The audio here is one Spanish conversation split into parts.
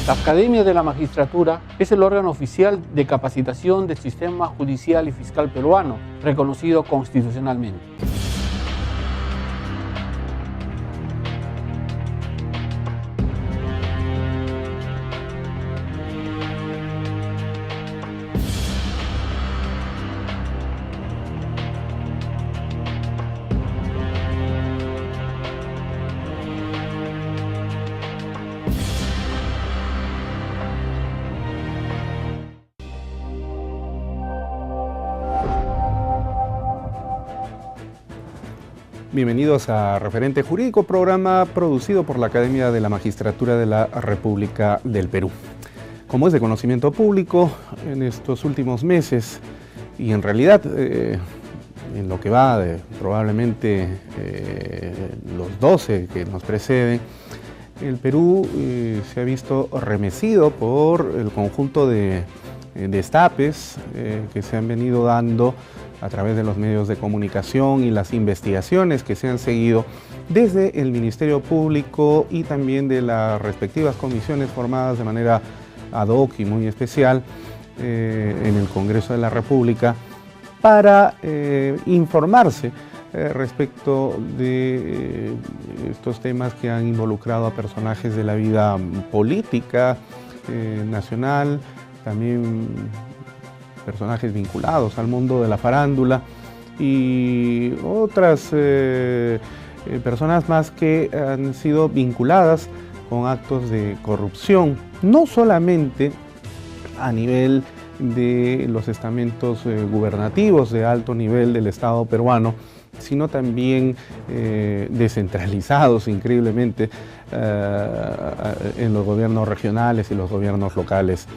La Academia de la Magistratura es el órgano oficial de capacitación del sistema judicial y fiscal peruano, reconocido constitucionalmente. Bienvenidos a Referente Jurídico, programa producido por la Academia de la Magistratura de la República del Perú. Como es de conocimiento público, en estos últimos meses, y en realidad en lo que va de probablemente los 12 que nos preceden, el Perú se ha visto remecido por el conjunto de destapes que se han venido dando a través de los medios de comunicación y las investigaciones que se han seguido desde el Ministerio Público y también de las respectivas comisiones formadas de manera ad hoc y muy especial en el Congreso de la República para informarse respecto de estos temas que han involucrado a personajes de la vida política nacional, también personajes vinculados al mundo de la farándula y otras personas más que han sido vinculadas con actos de corrupción, no solamente a nivel de los estamentos gubernativos de alto nivel del Estado peruano, sino también descentralizados increíblemente en los gobiernos regionales y los gobiernos locales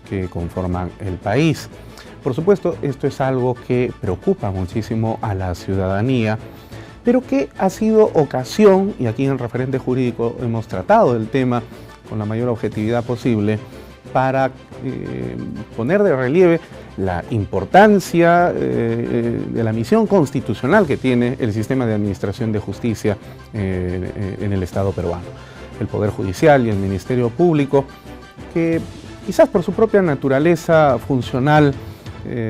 que conforman el país. Por supuesto, esto es algo que preocupa muchísimo a la ciudadanía, pero que ha sido ocasión, y aquí en Referente Jurídico hemos tratado el tema con la mayor objetividad posible, para poner de relieve la importancia de la misión constitucional que tiene el sistema de administración de justicia en el Estado peruano. El Poder Judicial y el Ministerio Público, que quizás por su propia naturaleza funcional,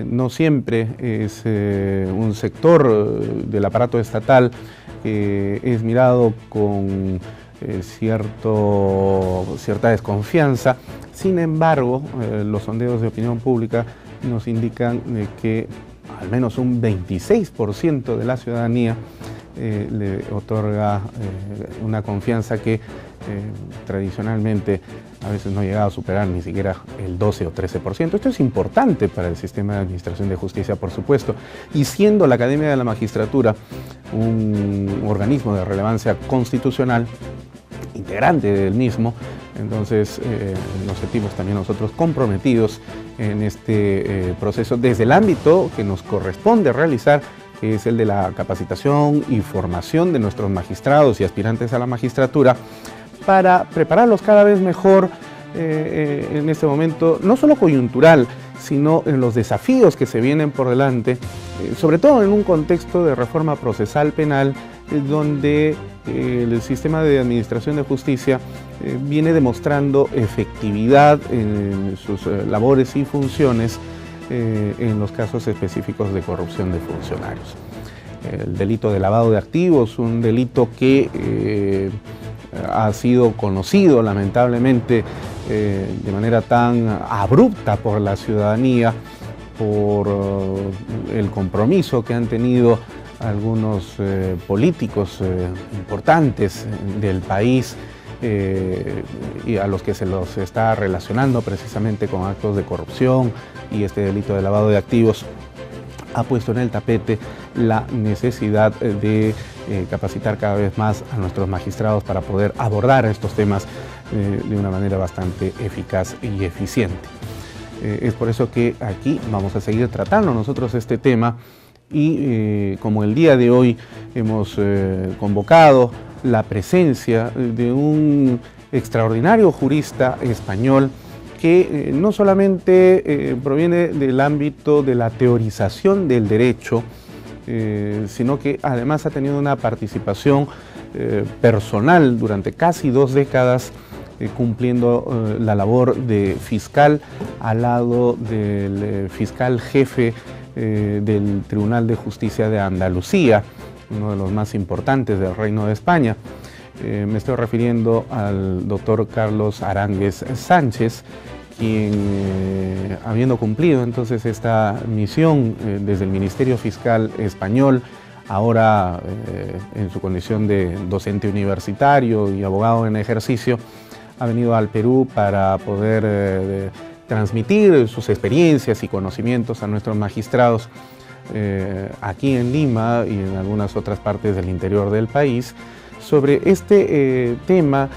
no siempre es un sector del aparato estatal que es mirado con cierta desconfianza. Sin embargo, los sondeos de opinión pública nos indican que al menos un 26% de la ciudadanía le otorga una confianza que tradicionalmente a veces no ha llegado a superar ni siquiera el 12 o 13%. Esto es importante para el sistema de administración de justicia, por supuesto, y siendo la Academia de la Magistratura un organismo de relevancia constitucional, integrante del mismo, entonces nos sentimos también nosotros comprometidos en este proceso desde el ámbito que nos corresponde realizar, que es el de la capacitación y formación de nuestros magistrados y aspirantes a la magistratura, para prepararlos cada vez mejor en este momento, no solo coyuntural, sino en los desafíos que se vienen por delante, sobre todo en un contexto de reforma procesal penal, donde el sistema de administración de justicia viene demostrando efectividad en sus labores y funciones en los casos específicos de corrupción de funcionarios. El delito de lavado de activos, un delito que ha sido conocido lamentablemente de manera tan abrupta por la ciudadanía, por el compromiso que han tenido algunos políticos importantes del país y a los que se los está relacionando precisamente con actos de corrupción y este delito de lavado de activos, ha puesto en el tapete la necesidad de capacitar cada vez más a nuestros magistrados para poder abordar estos temas de una manera bastante eficaz y eficiente. Es por eso que aquí vamos a seguir tratando nosotros este tema y como el día de hoy hemos convocado la presencia de un extraordinario jurista español que no solamente proviene del ámbito de la teorización del derecho, sino que además ha tenido una participación personal durante casi 2 décadas cumpliendo la labor de fiscal al lado del fiscal jefe del Tribunal de Justicia de Andalucía, uno de los más importantes del Reino de España. Me estoy refiriendo al doctor Carlos Aránguez Sánchez, quien, habiendo cumplido entonces esta misión desde el Ministerio Fiscal Español, ahora en su condición de docente universitario y abogado en ejercicio, ha venido al Perú para poder transmitir sus experiencias y conocimientos a nuestros magistrados aquí en Lima y en algunas otras partes del interior del país sobre este tema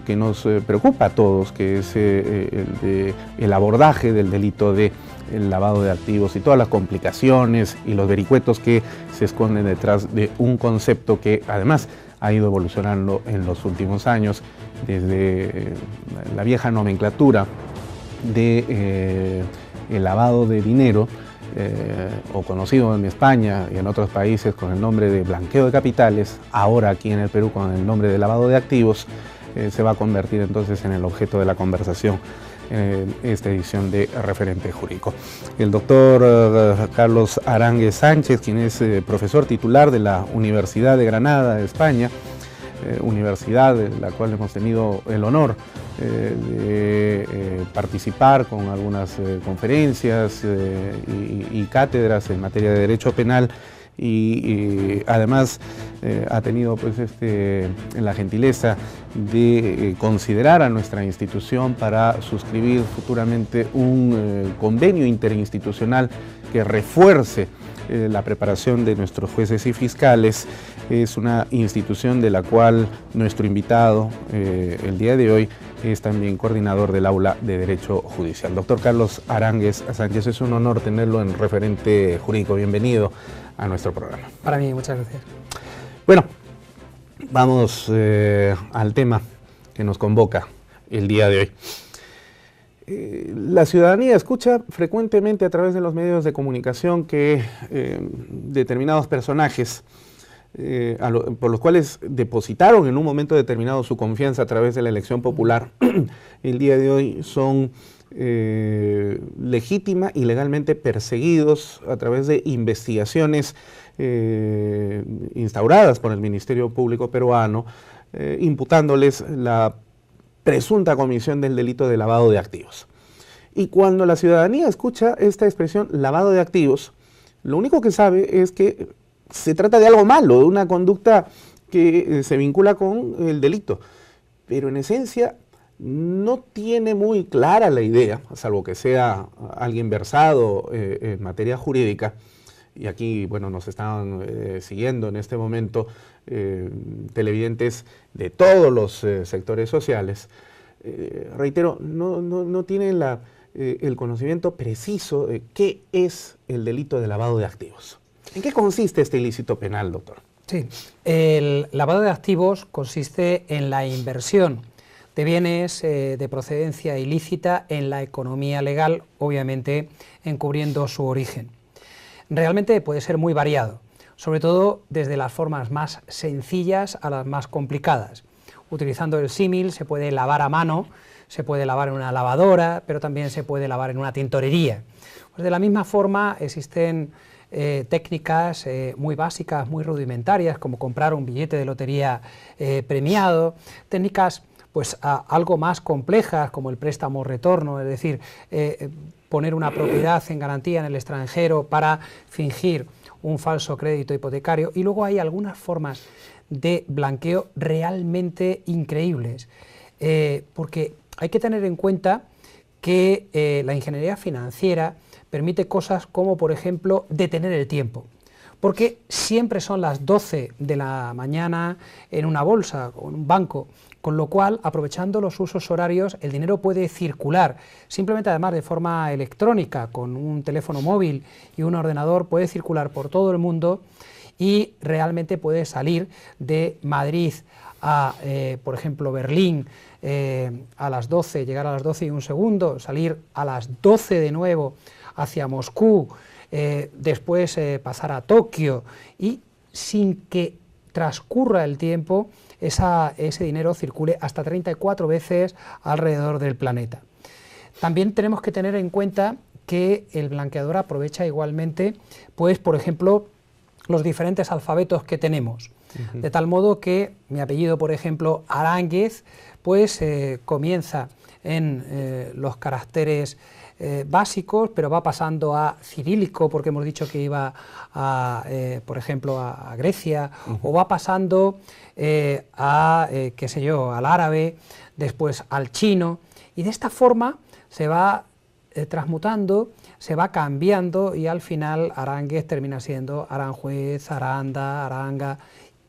que nos preocupa a todos, que es el abordaje del delito de el lavado de activos y todas las complicaciones y los vericuetos que se esconden detrás de un concepto que además ha ido evolucionando en los últimos años desde la vieja nomenclatura de el lavado de dinero, o conocido en España y en otros países con el nombre de blanqueo de capitales, ahora aquí en el Perú con el nombre de lavado de activos, se va a convertir entonces en el objeto de la conversación en esta edición de Referente Jurídico. El doctor Carlos Aránguez Sánchez, quien es profesor titular de la Universidad de Granada de España, universidad en la cual hemos tenido el honor de participar con algunas conferencias y cátedras en materia de derecho penal y además ha tenido pues la gentileza de considerar a nuestra institución para suscribir futuramente un convenio interinstitucional que refuerce la preparación de nuestros jueces y fiscales. Es una institución de la cual nuestro invitado el día de hoy es también coordinador del Aula de Derecho Judicial. Doctor Carlos Aránguez Sánchez, es un honor tenerlo en Referente Jurídico. Bienvenido a nuestro programa. Para mí, muchas gracias. Bueno, vamos al tema que nos convoca el día de hoy. La ciudadanía escucha frecuentemente a través de los medios de comunicación que determinados personajes por los cuales depositaron en un momento determinado su confianza a través de la elección popular, el día de hoy son legítima y legalmente perseguidos a través de investigaciones instauradas por el Ministerio Público peruano, imputándoles la presunta comisión del delito de lavado de activos. Y cuando la ciudadanía escucha esta expresión lavado de activos, lo único que sabe es que se trata de algo malo, de una conducta que se vincula con el delito. Pero en esencia no tiene muy clara la idea, salvo que sea alguien versado en materia jurídica. Y aquí, bueno, nos están siguiendo en este momento televidentes de todos los sectores sociales. Reitero, no tienen el conocimiento preciso de qué es el delito de lavado de activos. ¿En qué consiste este ilícito penal, doctor? Sí, el lavado de activos consiste en la inversión de bienes de procedencia ilícita en la economía legal, obviamente encubriendo su origen. Realmente puede ser muy variado, sobre todo desde las formas más sencillas a las más complicadas. Utilizando el símil, se puede lavar a mano, se puede lavar en una lavadora, pero también se puede lavar en una tintorería. Pues de la misma forma existen técnicas muy básicas, muy rudimentarias, como comprar un billete de lotería premiado, técnicas pues algo más complejas como el préstamo-retorno, es decir, poner una propiedad en garantía en el extranjero para fingir un falso crédito hipotecario, y luego hay algunas formas de blanqueo realmente increíbles, porque hay que tener en cuenta que la ingeniería financiera permite cosas como, por ejemplo, detener el tiempo, porque siempre son las 12 de la mañana en una bolsa o en un banco, con lo cual, aprovechando los usos horarios, el dinero puede circular, simplemente además de forma electrónica, con un teléfono móvil y un ordenador, puede circular por todo el mundo y realmente puede salir de Madrid a, por ejemplo, Berlín a las 12, llegar a las 12 y un segundo, salir a las 12 de nuevo hacia Moscú, después pasar a Tokio, y sin que transcurra el tiempo ese dinero circule hasta 34 veces alrededor del planeta. También tenemos que tener en cuenta que el blanqueador aprovecha igualmente, pues, por ejemplo, los diferentes alfabetos que tenemos. De tal modo que mi apellido, por ejemplo, Aránguez, pues comienza en los caracteres básicos, pero va pasando a cirílico, porque hemos dicho que iba, por ejemplo, a Grecia, o va pasando qué sé yo, al árabe, después al chino, y de esta forma se va transmutando, se va cambiando, y al final Aránguez termina siendo Aranjuez, Aranda, Aranga,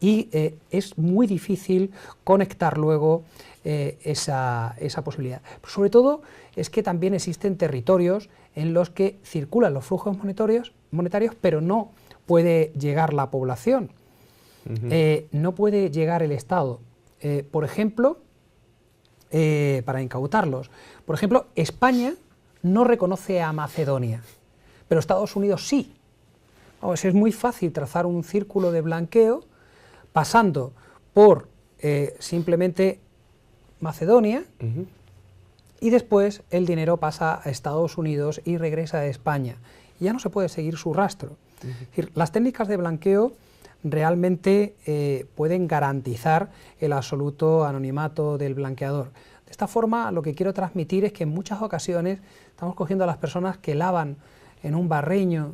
y es muy difícil conectar luego esa posibilidad. Pero sobre todo es que también existen territorios en los que circulan los flujos monetarios, pero no puede llegar la población, no puede llegar el Estado. Por ejemplo, para incautarlos. Por ejemplo, España no reconoce a Macedonia, pero Estados Unidos sí. Es muy fácil trazar un círculo de blanqueo pasando por simplemente Macedonia, y después el dinero pasa a Estados Unidos y regresa a España. Ya no se puede seguir su rastro. Es decir, las técnicas de blanqueo realmente pueden garantizar el absoluto anonimato del blanqueador. De esta forma, lo que quiero transmitir es que en muchas ocasiones estamos cogiendo a las personas que lavan en un barreño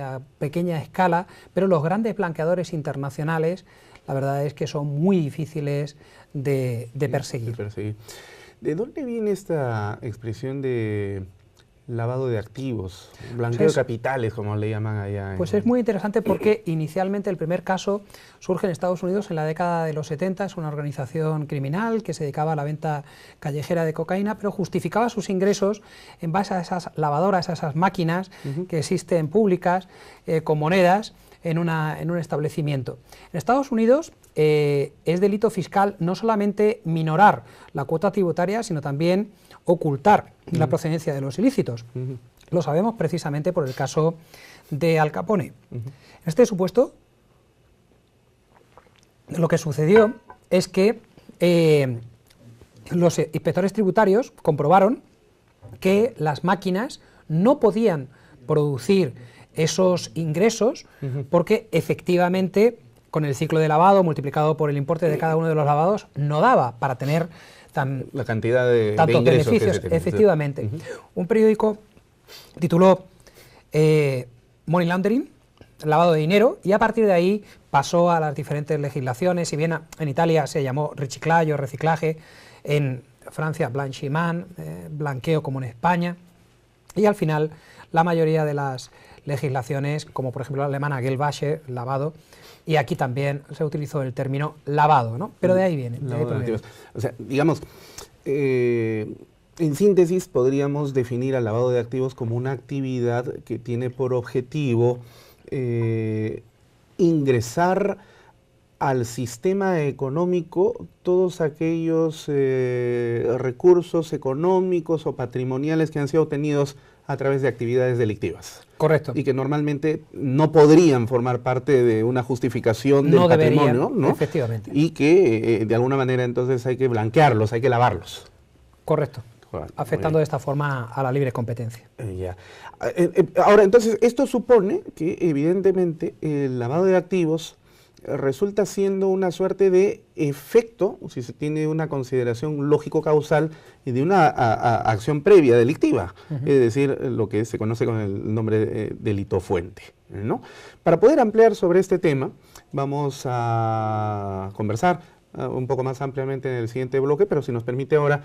a pequeña escala, pero los grandes blanqueadores internacionales, la verdad es que son muy difíciles de perseguir. ¿De dónde viene esta expresión de lavado de activos, blanqueo de capitales, como le llaman allá? Pues es muy interesante porque inicialmente el primer caso surge en Estados Unidos en la década de los 70, es una organización criminal que se dedicaba a la venta callejera de cocaína, pero justificaba sus ingresos en base a esas lavadoras, a esas máquinas que existen públicas con monedas en un establecimiento. En Estados Unidos es delito fiscal no solamente minorar la cuota tributaria, sino también ocultar la procedencia de los ilícitos. Lo sabemos precisamente por el caso de Al Capone. En este supuesto, lo que sucedió es que los inspectores tributarios comprobaron que las máquinas no podían producir esos ingresos porque efectivamente con el ciclo de lavado multiplicado por el importe de cada uno de los lavados no daba para tener la cantidad de tantos ingresos beneficios, que se efectivamente. Un periódico tituló Money Laundering, lavado de dinero, y a partir de ahí pasó a las diferentes legislaciones. Si bien en Italia se llamó reciclaje o reciclaje, en Francia blanchiment, blanqueo, como en España, y al final la mayoría de las legislaciones, como por ejemplo la alemana Geldwäsche, lavado, y aquí también se utilizó el término lavado, ¿no? Pero de ahí viene. O sea, digamos, en síntesis podríamos definir al lavado de activos como una actividad que tiene por objetivo ingresar al sistema económico todos aquellos recursos económicos o patrimoniales que han sido obtenidos a través de actividades delictivas. Correcto. Y que normalmente no podrían formar parte de una justificación del patrimonio, ¿no? Efectivamente. Y que de alguna manera entonces hay que blanquearlos, hay que lavarlos. Correcto. Afectando de esta forma a la libre competencia. Ya. Ahora, entonces, esto supone que evidentemente el lavado de activos resulta siendo una suerte de efecto, si se tiene una consideración lógico-causal, de una acción previa delictiva, es decir, lo que se conoce con el nombre de delito fuente, ¿no? Para poder ampliar sobre este tema, vamos a conversar un poco más ampliamente en el siguiente bloque, pero si nos permite ahora,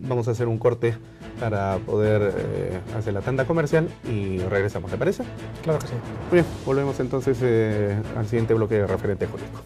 vamos a hacer un corte para poder hacer la tanda comercial y regresamos, ¿te parece? Claro que sí. Muy bien, volvemos entonces al siguiente bloque de Referente Jurídico.